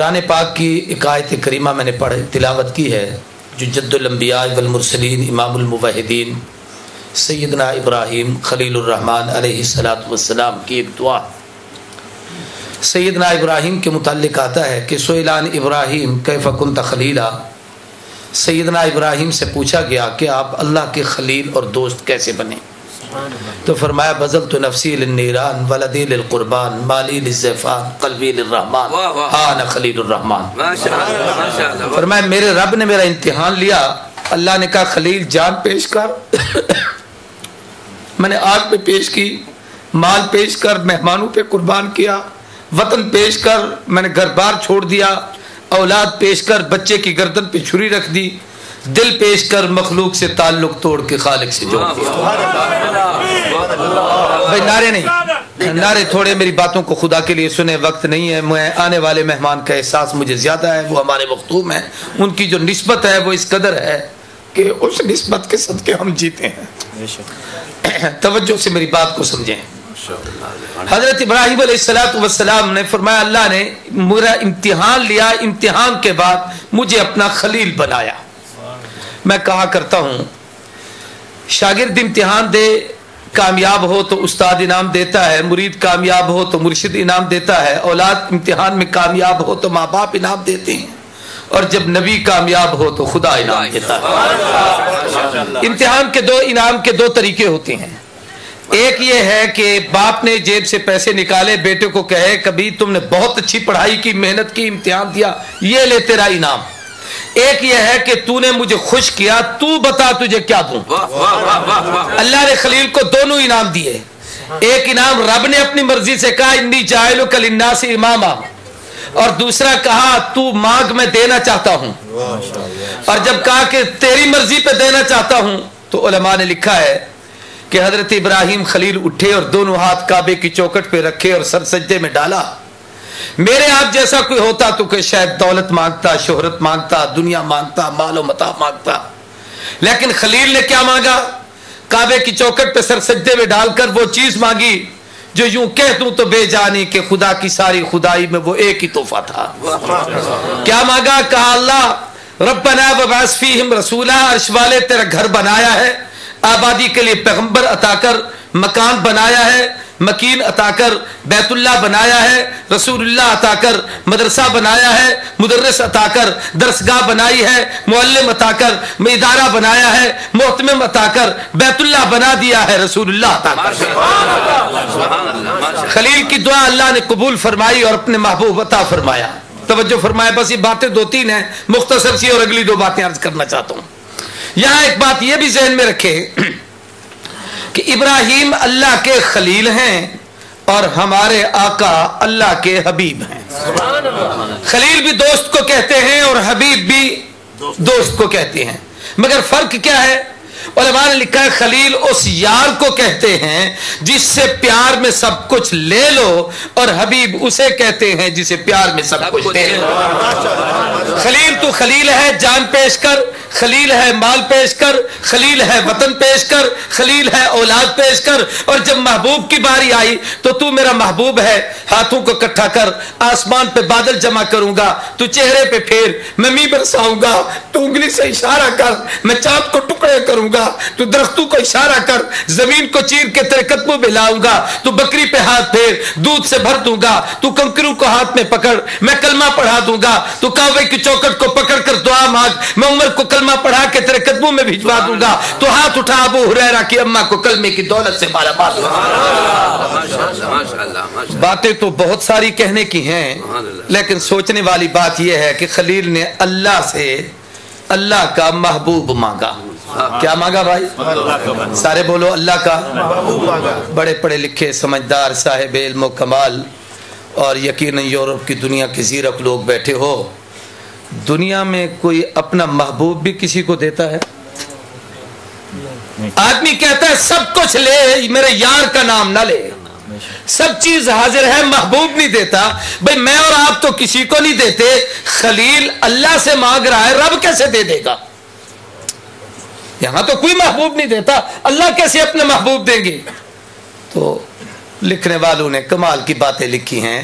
कुरान पाक की एक आयत करीमा मैंने तिलावत की है जो जद्दुल अंबिया वल मुरसलीन इमामुल मुवहिदीन सैयदना इब्राहीम खलीलुर रहमान अलैहिस्सलातु वस्सलाम की एक दुआ। सैयदना इब्राहीम के मुताल्लिक आता है कि सुइलान इब्राहीम कैफ कुन्त खलीला, सैयदना इब्राहीम से पूछा गया कि आप अल्लाह के खलील और दोस्त कैसे बने, तो फरमाया बज़ल तो नफसी लिन्नीरान वलदी लिलकुर्बान माली लिज़्ज़फ़ान क़ल्बी लिर्रहमान आना खलीलुर रहमान। फरमाया मेरे रब ने मेरा इम्तिहान लिया। अल्लाह ने कहा खलील जान पेश कर मैंने आग पे पेश की, माल पेश कर मेहमानों पे कुर्बान किया, वतन पेश कर मैंने घर बार छोड़ दिया, औलाद पेश कर बच्चे की गर्दन पे छुरी रख दी, दिल पेश कर मखलूक से ताल्लुक तोड़ के खालिक से जोड़ दिया। भाई नारे नहीं, नारे थोड़े मेरी बातों को खुदा के लिए सुने, वक्त नहीं है। मैं आने वाले मेहमान का एहसास मुझे ज्यादा है, वो हमारे मखतूम है, उनकी जो निस्बत है वो इस कदर है कि उस निस्बत के सदके हम जीते हैं। तवज्जो से मेरी बात को समझें। हजरत इब्राहीम अलैहिस्सलाम ने फरमाया अल्लाह ने मेरा इम्तिहान लिया, इम्तिहान के बाद मुझे अपना खलील बनाया। मैं कहा करता हूँ शागिर्द इम्तिहान दे, कामयाब हो तो उस्ताद इनाम देता है, मुरीद कामयाब हो तो मुर्शिद इनाम देता है, औलाद इम्तिहान में कामयाब हो तो माँ बाप इनाम देते हैं, और जब नबी कामयाब हो तो खुदा इनाम देता है। इम्तिहान के इनाम के दो तरीके होते हैं। एक ये है कि बाप ने जेब से पैसे निकाले, बेटे को कहे कभी तुमने बहुत अच्छी पढ़ाई की, मेहनत की, इम्तिहान दिया, ये ले तेरा इनाम। एक ये है कि तूने मुझे खुश किया, तू बता तुझे क्या दूं। अल्लाह ने खलील को दोनों इनाम दिए। एक इनाम रब ने अपनी मर्जी से कहा इन्नी जाइलुका लिन्नासी इमामा, और दूसरा कहा तू मांग मैं देना चाहता हूं। और जब कहा कि तेरी मर्जी पे देना चाहता हूं तो उलमा ने लिखा है कि हजरत इब्राहीम खलील उठे और दोनों हाथ काबे की चौखट पे रखे और सर सजदे में डाला। मेरे आप जैसा कोई होता तो कि शायद दौलत मांगता, शोहरत मांगता, दुनिया मांगता, मालो मता मांगता, लेकिन खलील ने क्या मांगा? काबे की चौखट पे सर सजदे में डालकर वो चीज मांगी जो यूं कह दूं तो बेजानी के खुदा की सारी खुदाई में वो एक ही तोहफा था। क्या मांगा? कहा अल्लाह रब्बना वबअस फीहिम रसूला, अर्श वाले तेरा घर बनाया है, आबादी के लिए पैगंबर अता कर, मकान बनाया है, मकीन अता कर, बैतुल्ला बनाया है, रसूलुल्लाह अता कर, मदरसा बनाया है, मुदर्रिस अता कर, दरसगाह बनाई है, मुअल्लिम अता कर, इदारा बनाया है, मोहतमिम अता कर, बैतुल्ला बना दिया है, रसूलुल्लाह अता कर। खलील की दुआ अल्लाह ने कबूल फरमाई और अपने महबूब अता फरमाया। तवज्जो फरमाया। बस ये बातें दो तीन हैं, मुख्तसर सी, और अगली दो बातें अर्ज करना चाहता हूं। यहां एक बात यह भी ज़हन में रखे कि इब्राहीम अल्लाह के खलील हैं और हमारे आका अल्लाह के हबीब हैं। खलील भी दोस्त को कहते हैं और हबीब भी दोस्त को कहते हैं, मगर फर्क क्या है? उलमा ने लिखा है खलील उस यार को कहते हैं जिससे प्यार में सब कुछ ले लो, और हबीब उसे कहते हैं जिसे प्यार में सब कुछ दे लो। खलील तो खलील है, जान पेश कर, खलील है माल पेश कर, खलील है वतन पेश कर, खलील है औलाद पेश कर, और जब महबूब की बारी आई तो तू मेरा महबूब है, हाथों को इकट्ठा कर, आसमान पे बादल जमा करूंगा, तू चेहरे पे फेर, मैं मी बरसाऊंगा, तू उंगली से इशारा कर, मैं चांद को टुकड़े करूंगा, तू दरख्तों को इशारा कर, जमीन को चीर के तेरे कदमों में लाऊंगा, तू बकरी पे हाथ फेर, दूध से भर दूंगा, तू कंकरों को हाथ में पकड़, मैं कलमा पढ़ा दूंगा, तू काबे की चौखट को पकड़ कर दुआ मांग, मैं उमर को कलमा पढ़ा के तेरे कदमों में भिजवा दूंगा, तो हाथ उठा अबू हुरैरा की अम्मा को कलमे की दौलत से माला माल। बातें तो बहुत सारी कहने की हैं, लेकिन सोचने वाली बात यह है कि खलील ने अल्लाह से अल्लाह का महबूब मांगा। क्या मांगा भाई? सारे बोलो अल्लाह का। बड़े पढ़े लिखे समझदार साहिब इल्म व कमाल और यकीनन यूरोप की दुनिया के ज़ीरक लोग बैठे हो, दुनिया में कोई अपना महबूब भी किसी को देता है? आदमी कहता है सब कुछ ले, मेरे यार का नाम ना ले, सब चीज हाजिर है, महबूब नहीं देता। भाई मैं और आप तो किसी को नहीं देते, खलील अल्लाह से मांग रहा है, रब कैसे दे देगा? यहां तो कोई महबूब नहीं देता, अल्लाह कैसे अपने महबूब देंगे? तो लिखने वालों ने कमाल की बातें लिखी हैं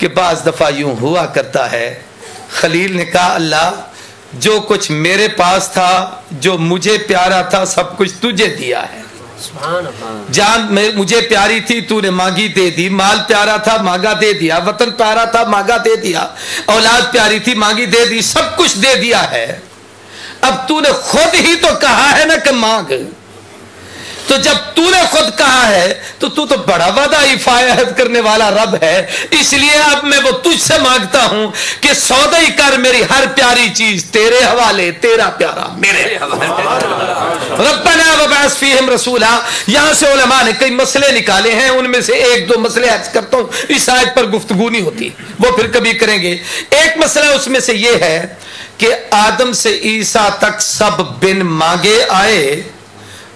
کہ بعض دفعہ یوں ہوا کرتا ہے، خلیل نے کہا اللہ جو کچھ میرے پاس تھا، جو مجھے پیارا تھا، سب کچھ تجھے دیا ہے۔ جان مجھے پیاری تھی، تو نے مانگی دے دی، مال پیارا تھا مانگا دے دیا، وطن پیارا تھا مانگا دے دیا، اولاد پیاری تھی مانگی دے دی، سب کچھ دے دیا ہے۔ اب تو نے خود ہی تو کہا ہے نا کہ مانگ، تو جب تو نے خود کہا ہے تو تو بڑا وعدہ عہد کرنے والا رب ہے، اس لیے اب میں وہ تجھ سے مانگتا ہوں کہ سودا ہی کر، میری ہر پیاری چیز تیرے حوالے، تیرا پیارا میرے حوالے۔ ربنا وبعث فیہم رسولا، یہاں سے علماء نے کئی مسئلے نکالے ہیں، ان میں سے ایک دو مسئلے عرض کرتا ہوں، اس آیت پر گفتگو نہیں ہوتی، وہ پھر کبھی کریں گے۔ ایک مسئلہ اس میں سے یہ ہے کہ آدم سے عیسیٰ تک سب بن مانگے آئے،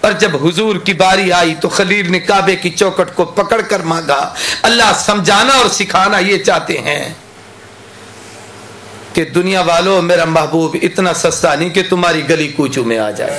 اور جب حضور کی باری آئی تو خلیل نے کعبے کی چوکٹ کو پکڑ کر مانگا۔ اللہ سمجھانا اور سکھانا یہ چاہتے ہیں کہ دنیا والوں میرا محبوب اتنا سستا نہیں کہ تمہاری گلی کوچوں میں آ جائے۔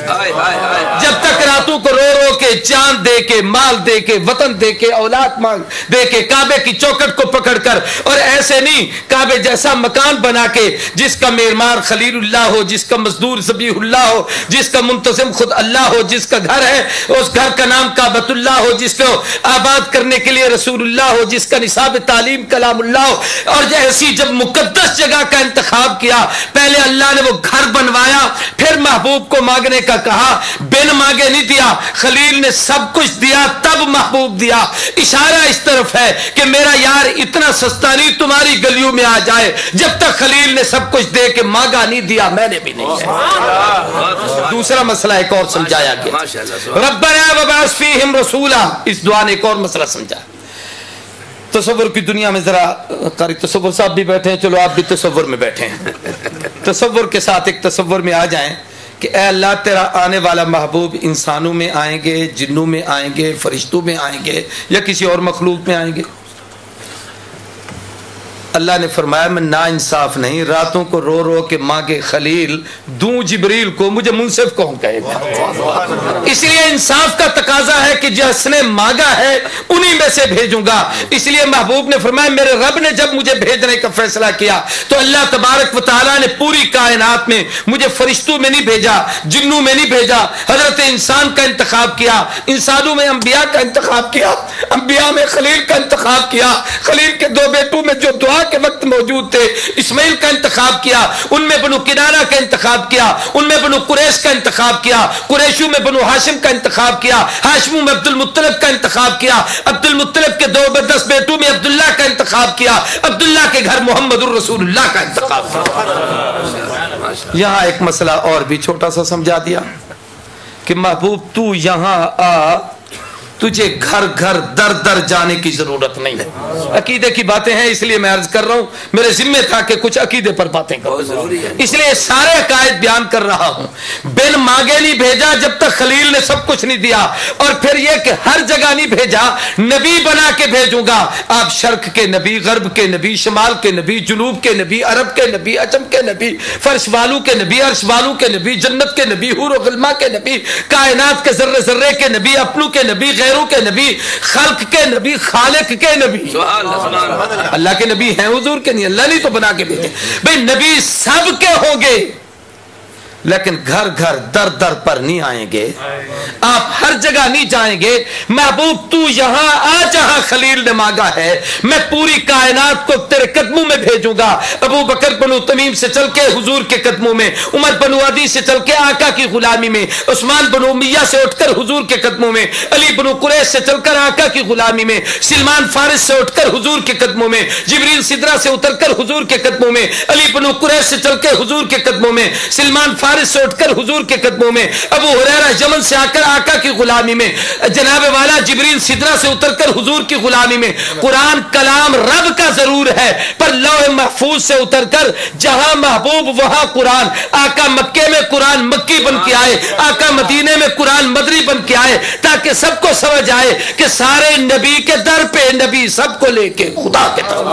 جب تک راتوں کو رو رو کے، جان دے کے، مال دے کے، وطن دے کے، اولاد مانگ دے کے، کعبے کی چوکٹ کو پکڑ کر، اور ایسے نہیں کعبے جیسا مکان بنا کے جس کا معمار خلیل اللہ ہو، جس کا مزدور ذبیح اللہ ہو، جس کا منتظم خود اللہ ہو، جس کا گھر ہے اس گھر کا نام کعبۃ اللہ ہو، جس کو آباد کرنے کے لیے رسول اللہ ہو، جس کا نصاب تعلیم کلام اللہ ہو، اور ایسی جب مقدس جگہ کا انتخاب کیا، پہلے اللہ نے وہ گھر بنوایا، پھر محبوب کو مانگنے کا کہا، بن مانگے نہیں دیا، خلیل نے سب کچھ دیا تب محبوب دیا۔ اشارہ اس طرف ہے کہ میرا یار اتنا سستا نہیں تمہاری گلیوں میں آ جائے، جب تک خلیل نے سب کچھ دے کے مانگا نہیں دیا میں نے بھی نہیں ہے۔ دوسرا مسئلہ ایک اور سمجھایا گیا، ربنا وبعث فیہم رسولا، اس دعا نے ایک اور مسئلہ سمجھا۔ تصور کی دنیا میں ذرا قاری تصور صاحب بھی بیٹھے ہیں، چلو آپ بھی تصور میں بیٹھے ہیں، تصور کے ساتھ ایک تصور میں آ جائیں کہ اے اللہ تیرا آنے والا محبوب انسانوں میں آئیں گے، جنوں میں آئیں گے، فرشتوں میں آئیں گے، یا کسی اور مخلوق میں آئیں گے۔ اللہ نے فرمایا میں نا انصاف نہیں، راتوں کو رو رو کے مانگے خلیل دوں جبریل کو، مجھے منصف کون کہے گا؟ اس لیے انصاف کا تقاضا ہے کہ جس نے مانگا ہے انہی میں سے بھیجوں گا۔ اس لیے محبوب نے فرمایا میرے رب نے جب مجھے بھیجنے کا فیصلہ کیا تو اللہ تبارک و تعالیٰ نے پوری کائنات میں مجھے فرشتوں میں نہیں بھیجا، جنوں میں نہیں بھیجا، حضرت انسان کا انتخاب کیا، انسانوں میں انبیاء کا انتخاب کیا، انبیاء میں خلیل کا انتخاب کیا، خلیل کے دو بیٹوں میں جو دعا کے وقت موجود تھے اسماعیل کا انتخاب کیا، ان میں بنو کنانہ کا انتخاب کیا، ان میں بنو قریش کا انتخاب کیا، قریشوں میں بنو ہاشم کا انتخاب کیا، ہاشموں میں عبد المطلب کا انتخاب کیا، عبد المطلب کے 10 بیٹوں میں عبداللہ کا انتخاب کیا، عبداللہ کے گھر محمد الرسول اللہ کا انتخاب کیا۔ یہاں ایک مسئلہ اور بھی چھوٹا سا سمجھا دیا کہ محبوب تو یہاں آ، تجھے گھر گھر در در جانے کی ضرورت نہیں ہے۔ عقیدے کی باتیں ہیں اس لیے میں عرض کر رہا ہوں، میرے ذمہ تھا کہ کچھ عقیدے پر باتیں کروں، اس لیے سارے عقائد بیان کر رہا ہوں۔ بن مانگے نہیں بھیجا جب تک خلیل نے سب کچھ نہیں دیا، اور پھر یہ کہ ہر جگہ نہیں بھیجا، نبی بنا کے بھیجوں گا۔ آپ شرق کے نبی، غرب کے نبی، شمال کے نبی، جنوب کے نبی، عرب کے نبی، عجم کے نبی، فرش والوں کے نبی، عرش والوں کے نبی، جنت کے نبی، حور و غلما کے نبی، کائنات کے ذرے ذرے کے نبی، اپنوں کے نبی، غیروں کے نبی، خلق کے نبی، خالق کے نبی۔ اللہ کے نبی ہیں حضور کے نہیں، اللہ نہیں تو بنا کے بھیجے بھئی، نبی سب کے ہوں گے لیکن گھر گھر در در پر نہیں آئیں گے، آپ ہر جگہ نہیں جائیں گے۔ محبوب تو یہاں آ جہاں خلیل نے مانگا ہے، میں پوری کائنات کو تیرے قدموں میں بھیجوں گا۔ ابو بکر بنو تمیم سے چل کے حضور کے قدموں میں، عمر بنو عدی سے چل کے آقا کی غلامی میں، عثمان بنو امیہ سے اٹھ کر حضور کے قدموں میں، علی بنو قریش سے چل کر آقا کی غلامی میں، سلمان فارس سے اٹھ کر حضور کے قدموں میں، جبریل سدرہ سے اتر کر حضور کے قدموں میں، علی بنو قریش سے چل کے حضور کے قدموں میں، سلمان فارس سے اٹھ کر حضور کے قدموں میں، ابو ہریرہ یمن سے آ کر آقا کی غلامی میں، جناب والا جبریل سدرہ سے اتر کر حضور کی غلامی میں۔ قرآن کلام رب کا ضرور ہے پر لوح محفوظ سے اتر کر جہاں محبوب وہاں قرآن۔ آقا مکے میں قرآن مکی بن کے آئے، آقا مدینے میں قرآن مدری بن کے آئے، تاکہ سب کو سمجھ آئے کہ سارے نبی کے در پہ نبی سب کو لے کے خدا کے طرف۔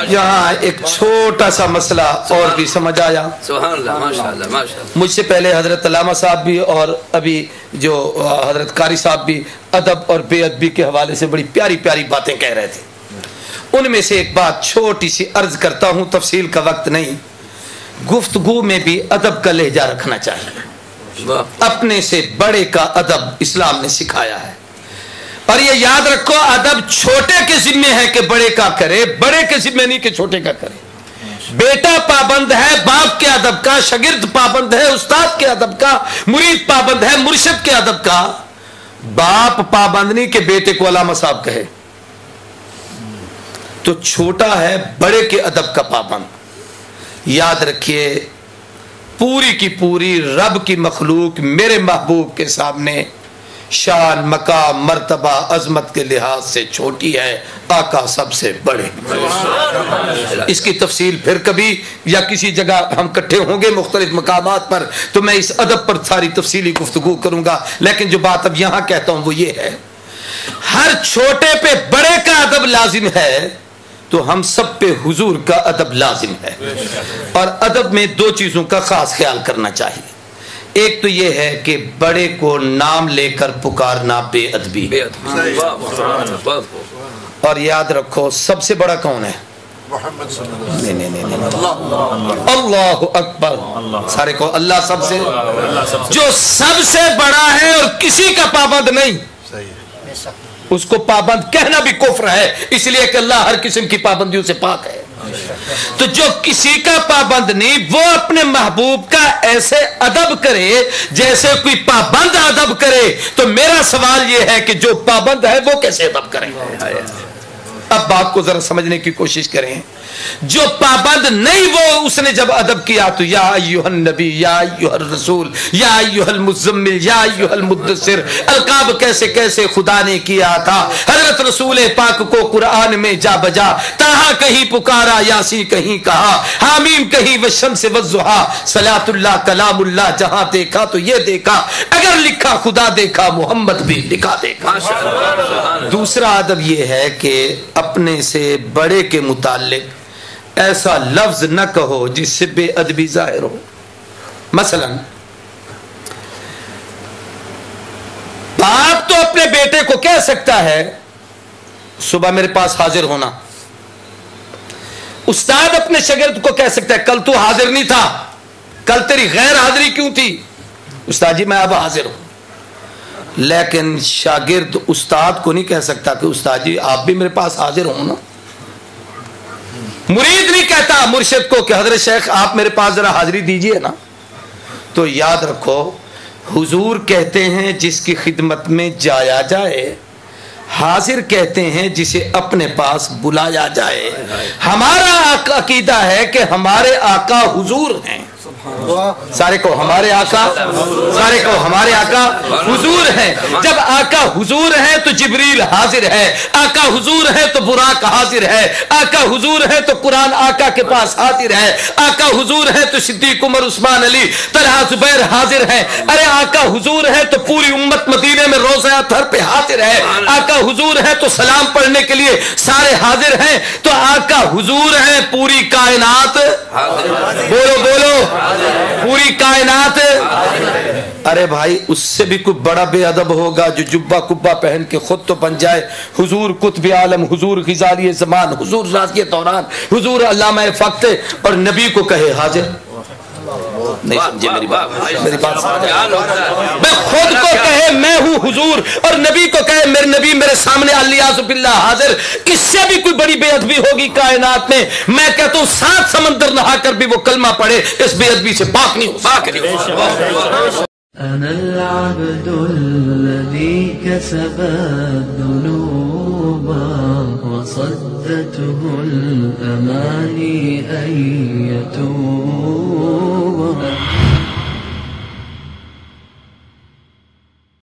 یہاں ایک چھوٹا سا مسئلہ اور بھی سمجھ آیا۔ مجھ سے پہلے حضرت علامہ صاحب بھی اور ابھی جو حضرت قاری صاحب بھی ادب اور بے ادبی کے حوالے سے بڑی پیاری پیاری باتیں کہہ رہے تھے۔ उनमें से एक बात छोटी सी अर्ज करता हूं, तफसील का वक्त नहीं। गुफ्तगू में भी अदब का लहजा रखना चाहिए। अपने से बड़े का अदब इस्लाम ने सिखाया है। और ये याद रखो, अदब छोटे के जिम्मे है कि बड़े का करे, बड़े के जिम्मे नहीं कि छोटे का करे। बेटा पाबंद है बाप के अदब का, शागिर्द पाबंद है उस्ताद के अदब का, मुरीद पाबंद है मुर्शिद के अदब का। बाप पाबंद नहीं कि बेटे को अल्लामा साहब कहे, तो छोटा है बड़े के अदब का पाबंद। याद रखिए, पूरी की पूरी रब की मखलूक मेरे महबूब के सामने शान, मकाम, मर्तबा, अजमत के लिहाज से छोटी है, आका सबसे बड़े। इसकी तफसील फिर कभी या किसी जगह हम इकट्ठे होंगे मुख्तलिफ मकामात पर, तो मैं इस अदब पर सारी तफसीली गुफ्तगू करूंगा। लेकिन जो बात अब यहां कहता हूं वो ये है, हर छोटे पे बड़े का अदब लाजिम है, तो हम सब पे हुजूर का अदब लाजिम है। और अदब में दो चीजों का खास ख्याल करना चाहिए। एक तो यह है कि बड़े को नाम लेकर पुकारना बेअदबी। और याद रखो, सबसे बड़ा कौन है? नहीं, अल्लाह अकबर। सारे को अल्लाह सबसे, जो सबसे बड़ा है और किसी का पाबंद नहीं, उसको पाबंद कहना भी कुफ्र है, इसलिए कि अल्लाह हर किस्म की पाबंदियों से पाक है। तो जो किसी का पाबंद नहीं, वो अपने महबूब का ऐसे अदब करे जैसे कोई पाबंद अदब करे। तो मेरा सवाल यह है कि जो पाबंद है वो कैसे अदब करेंगे? अब बात को जरा समझने की कोशिश करें। जो पाबंद नहीं, वो उसने जब अदब किया तो या अय्युहन नबी, या अय्युहर रसूल, या अय्युहल मुज़म्मिल, या अय्युहल मुद्दसिर, अलकाब कैसे कैसे खुदा ने किया था। हजरत रसूल पाक को कुरान में जा बजा, ताहा कहीं पुकारा, यासी कहीं कहा, हामीम कहीं वशम्स वज़्ज़ुहा, सलातुल्लाह कलामुल्लाह, जहां देखा तो ये देखा, अगर लिखा खुदा देखा, मोहम्मद भी लिखा देखा। दूसरा अदब यह है कि अपने से बड़े के मुताल्लिक ऐसा लफ्ज न कहो जिससे बेअदबी जाहिर हो। मसलन, बाप तो अपने बेटे को कह सकता है सुबह मेरे पास हाजिर होना। उस्ताद अपने शागिर्द को कह सकता है कल तू हाजिर नहीं था, कल तेरी गैर हाजिरी क्यों थी? उस्ताद जी मैं अब हाजिर हूं। लेकिन शागिर्द उस्ताद को नहीं कह सकता कि उस्ताद जी आप भी मेरे पास हाजिर हो ना। मुरीद नहीं कहता मुर्शिद को कि हजरत शेख आप मेरे पास जरा हाजिरी दीजिए ना। तो याद रखो, हुजूर कहते हैं जिसकी खिदमत में जाया जाए, हाजिर कहते हैं जिसे अपने पास बुलाया जाए। हमारा अकीदा है कि हमारे आका हुजूर हैं। सारे को हमारे आका, सारे को हमारे आका हुजूर हैं। जब आका हुजूर है तो जिब्रील हाजिर है, आका हुजूर है तो बुराक हाजिर है, आका हुजूर है तो कुरान आका के पास हाजिर है, आका हुजूर है तो सिद्दीक उमर उस्मान अली तलहा जुबैर हाजिर है। अरे आका हुजूर है तो पूरी उम्मत मदीने में रोज़ा अतहर पे हाजिर है, आका हुजूर है तो सलाम पढ़ने के लिए सारे हाजिर हैं। तो आका हुजूर है, पूरी कायनात, बोलो बोलो, पूरी कायनात। अरे भाई, उससे भी कोई बड़ा बेअदब होगा जो जुब्बा कुब्बा पहन के खुद तो बन जाए हुजूर कुतुब आलम, हुजूर गिजारी ज़मान, हुजूर राज़ी दौरान, हुजूर अल्लामा फ़क्त, और नबी को कहे हाजिर। नहीं समझे मेरी बात? मेरी बात मैं खुद को कहे मैं हूं हुजूर और नबी को कहे मेरे नबी मेरे सामने अलियाज़ु बिल्लाह हाजिर। इससे भी कोई बड़ी बेअदबी होगी कायनात में? मैं कहता हूं 7 समंदर नहा कर भी वो कलमा पढ़े, इस बेअदबी से पाक नहीं हो। وصدته الأماني أن يتوب